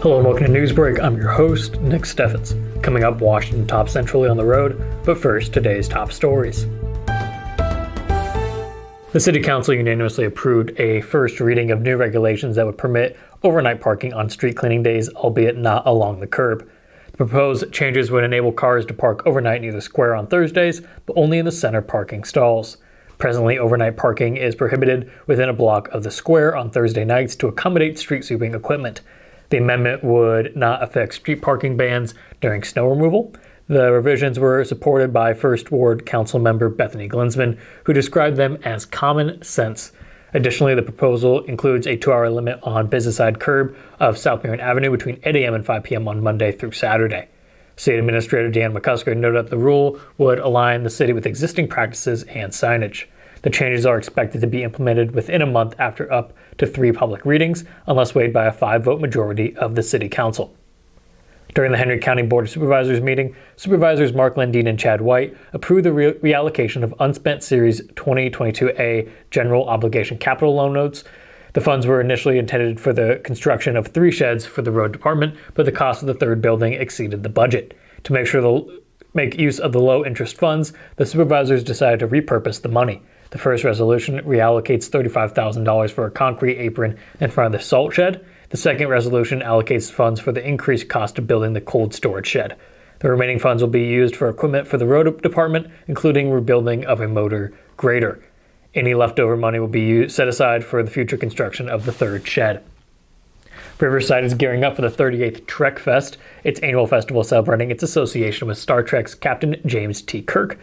Hello and welcome to Newsbreak. I'm your host, Nick Steffens. Coming up, Washington tops centrally on the road, but first, today's top stories. The City Council unanimously approved a first reading of new regulations that would permit overnight parking on street cleaning days, albeit not along the curb. The proposed changes would enable cars to park overnight near the square on Thursdays, but only in the center parking stalls. Presently, overnight parking is prohibited within a block of the square on Thursday nights to accommodate street sweeping equipment. The amendment would not affect street parking bans during snow removal. The revisions were supported by First Ward Council member Bethany Glinsman, who described them as common sense. Additionally, the proposal includes a 2-hour limit on business-side curb of South Marion Avenue between 8 a.m. and 5 p.m. on Monday through Saturday. State Administrator Dan McCusker noted that the rule would align the city with existing practices and signage. The changes are expected to be implemented within a month after up to 3 public readings, unless swayed by a 5-vote majority of the City Council. During the Henry County Board of Supervisors meeting, Supervisors Mark Landine and Chad White approved the reallocation of unspent Series 2022A General Obligation Capital Loan Notes. The funds were initially intended for the construction of 3 sheds for the road department, but the cost of the third building exceeded the budget. To make use of the low-interest funds, the supervisors decided to repurpose the money. The first resolution reallocates $35,000 for a concrete apron in front of the salt shed. The second resolution allocates funds for the increased cost of building the cold storage shed. The remaining funds will be used for equipment for the road department, including rebuilding of a motor grader. Any leftover money will be set aside for the future construction of the third shed. Riverside is gearing up for the 38th Trek Fest, its annual festival celebrating its association with Star Trek's Captain James T. Kirk.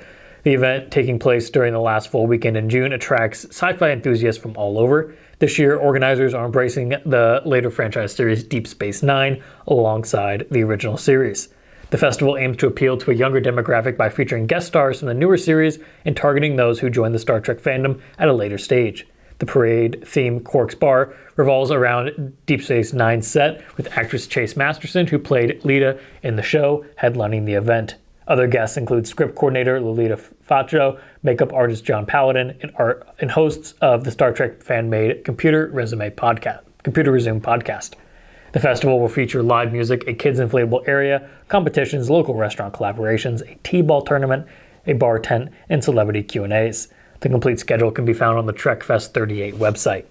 The event, taking place during the last full weekend in June, attracts sci-fi enthusiasts from all over. This year, organizers are embracing the later franchise series Deep Space Nine alongside the original series. The festival aims to appeal to a younger demographic by featuring guest stars from the newer series and targeting those who join the Star Trek fandom at a later stage. The parade theme, Quark's Bar, revolves around Deep Space Nine's set, with actress Chase Masterson, who played Lita in the show, headlining the event. Other guests include script coordinator Lolita Faccio, makeup artist John Paladin, and hosts of the Star Trek fan-made Computer Resume podcast. The festival will feature live music, a kids inflatable area, competitions, local restaurant collaborations, a t-ball tournament, a bar tent, and celebrity Q&As. The complete schedule can be found on the Trek Fest 38 website.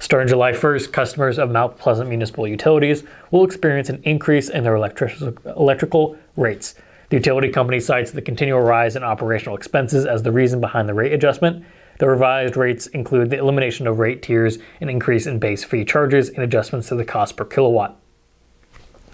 Starting July 1st, customers of Mount Pleasant Municipal Utilities will experience an increase in their electrical rates. The utility company cites the continual rise in operational expenses as the reason behind the rate adjustment. The revised rates include the elimination of rate tiers, an increase in base fee charges, and adjustments to the cost per kilowatt.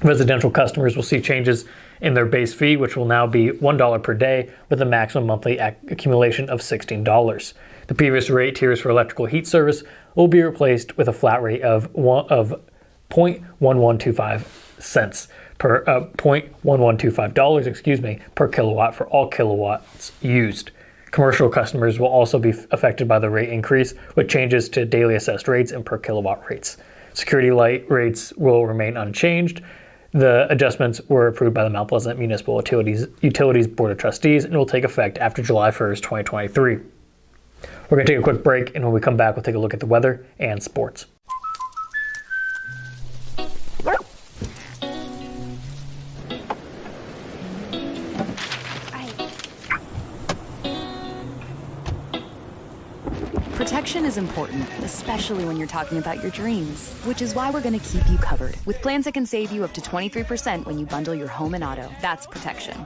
Residential customers will see changes in their base fee, which will now be $1 per day with a maximum monthly accumulation of $16. The previous rate tiers for electrical heat service will be replaced with a flat rate of 0.1125 cents per $0.1125 per kilowatt for all kilowatts used. Commercial customers will also be affected by the rate increase, with changes to daily assessed rates and per kilowatt rates. Security light rates will remain unchanged. The adjustments were approved by the Mount Pleasant Municipal Utilities Board of Trustees and will take effect after July 1st, 2023. We're going to take a quick break, and when we come back, we'll take a look at the weather and sports. Protection is important, especially when you're talking about your dreams, which is why we're going to keep you covered with plans that can save you up to 23% when you bundle your home and auto. That's protection.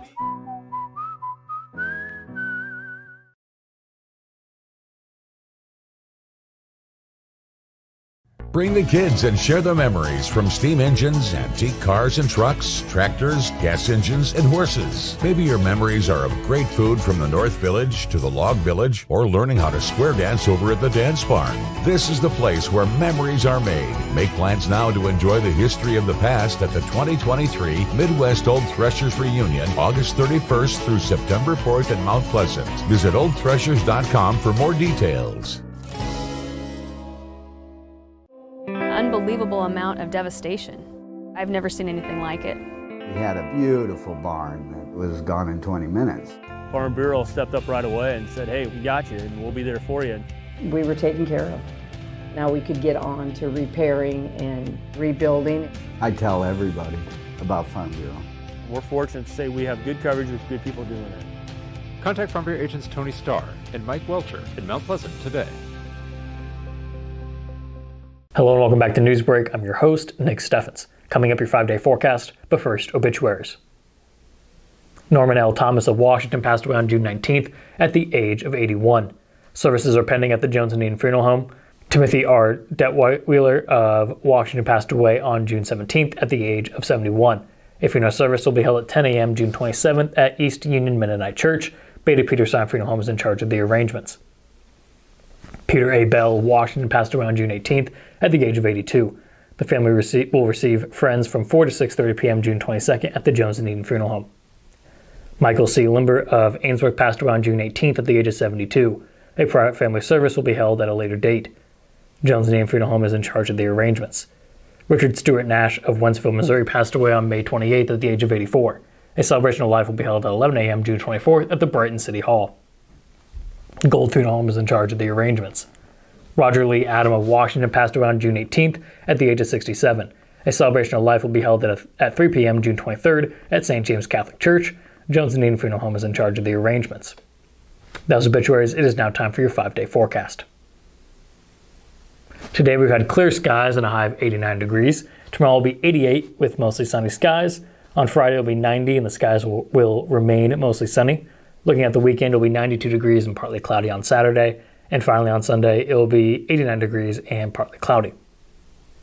Bring the kids and share the memories from steam engines, antique cars and trucks, tractors, gas engines, and horses. Maybe your memories are of great food from the North Village to the Log Village, or learning how to square dance over at the Dance Barn. This is the place where memories are made. Make plans now to enjoy the history of the past at the 2023 Midwest Old Threshers Reunion, August 31st through September 4th in Mount Pleasant. Visit oldthreshers.com for more details. Unbelievable amount of devastation. I've never seen anything like it. We had a beautiful barn that was gone in 20 minutes. Farm Bureau stepped up right away and said, hey, we got you and we'll be there for you. We were taken care of. Now we could get on to repairing and rebuilding. I tell everybody about Farm Bureau. We're fortunate to say we have good coverage with good people doing it. Contact Farm Bureau agents Tony Starr and Mike Welcher in Mount Pleasant today. Hello and welcome back to Newsbreak. I'm your host, Nick Steffens. Coming up, your 5-day forecast, but first, obituaries. Norman L. Thomas of Washington passed away on June 19th at the age of 81. Services are pending at the Jones and Eden Funeral Home. Timothy R. Detweiler of Washington passed away on June 17th at the age of 71. A funeral service will be held at 10 a.m. June 27th at East Union Mennonite Church. Beta Peterson Funeral Home is in charge of the arrangements. Peter A. Bell of Washington passed away on June 18th at the age of 82. The family will receive friends from 4 to 6:30 p.m. June 22nd at the Jones and Eden Funeral Home. Michael C. Limber of Ainsworth passed away on June 18th at the age of 72. A private family service will be held at a later date. Jones and Eden Funeral Home is in charge of the arrangements. Richard Stewart Nash of Wentzville, Missouri passed away on May 28th at the age of 84. A celebration of life will be held at 11 a.m. June 24th at the Brighton City Hall. Gold Funeral Home is in charge of the arrangements. Roger Lee Adam of Washington passed away on June 18th at the age of 67. A celebration of life will be held at 3 p.m. June 23rd at St. James Catholic Church. Jones and Eden Funeral Home is in charge of the arrangements. That was obituaries. It is now time for your 5-day forecast. Today we've had clear skies and a high of 89 degrees. Tomorrow will be 88 with mostly sunny skies. On Friday it will be 90 and the skies will remain mostly sunny. Looking at the weekend, it will be 92 degrees and partly cloudy on Saturday. And finally on Sunday, it will be 89 degrees and partly cloudy.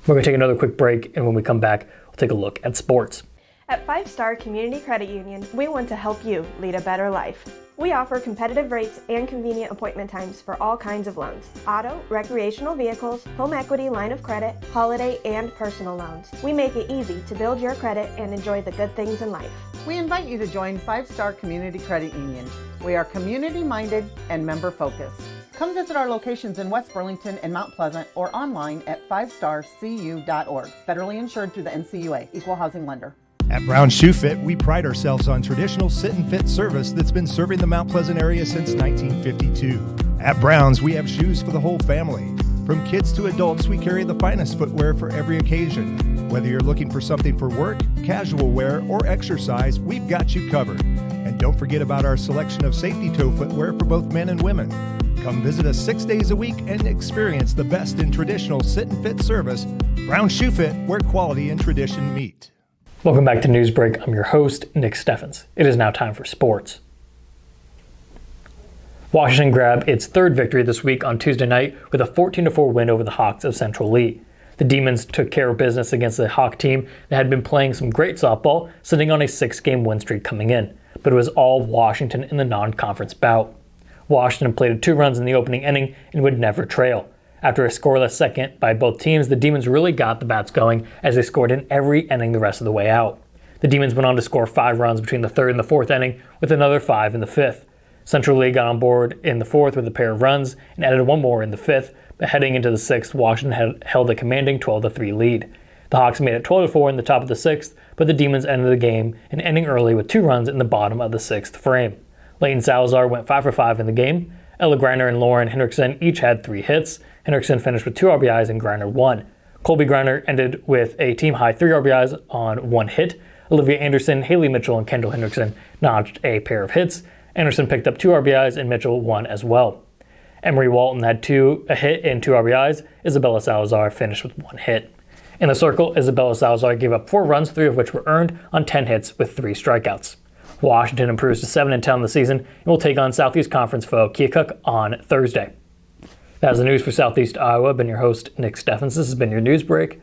We're going to take another quick break, and when we come back, we'll take a look at sports. At 5 Star Community Credit Union, we want to help you lead a better life. We offer competitive rates and convenient appointment times for all kinds of loans: auto, recreational vehicles, home equity, line of credit, holiday, and personal loans. We make it easy to build your credit and enjoy the good things in life. We invite you to join 5 Star Community Credit Union. We are community-minded and member-focused. Come visit our locations in West Burlington and Mount Pleasant or online at 5starcu.org. Federally insured through the NCUA, Equal Housing Lender. At Brown Shoe Fit, we pride ourselves on traditional sit and fit service that's been serving the Mount Pleasant area since 1952. At Brown's, we have shoes for the whole family. From kids to adults, we carry the finest footwear for every occasion. Whether you're looking for something for work, casual wear, or exercise, we've got you covered. And don't forget about our selection of safety toe footwear for both men and women. Come visit us 6 days a week and experience the best in traditional sit and fit service. Brown Shoe Fit, where quality and tradition meet. Welcome back to Newsbreak. I'm your host, Nick Steffens. It is now time for sports. Washington grabbed its third victory this week on Tuesday night with a 14-4 win over the Hawks of Central Lee. The Demons took care of business against the Hawk team that had been playing some great softball, sitting on a 6-game win streak coming in, but it was all Washington in the non-conference bout. Washington plated 2 runs in the opening inning and would never trail. After a scoreless second by both teams, the Demons really got the bats going as they scored in every inning the rest of the way out. The Demons went on to score 5 runs between the 3rd and the 4th inning, with another 5 in the 5th. Central Lee got on board in the 4th with a pair of runs and added 1 more in the 5th, but heading into the 6th, Washington held a commanding 12-3 lead. The Hawks made it 12-4 in the top of the 6th, but the Demons ended the game an inning early with 2 runs in the bottom of the 6th frame. Leighton Salazar went 5 for 5 in the game. Ella Greiner and Lauren Hendrickson each had 3 hits. Hendrickson finished with 2 RBIs and Greiner 1. Colby Greiner ended with a team-high 3 RBIs on 1 hit. Olivia Anderson, Haley Mitchell, and Kendall Hendrickson notched a pair of hits. Anderson picked up 2 RBIs and Mitchell 1 as well. Emery Walton had a hit and 2 RBIs. Isabella Salazar finished with 1 hit. In the circle, Isabella Salazar gave up 4 runs, 3 of which were earned on 10 hits with 3 strikeouts. Washington improves to 7-10 in the season and will take on Southeast Conference foe Keokuk on Thursday. That is the news for Southeast Iowa. I've been your host, Nick Steffens. This has been your News Break.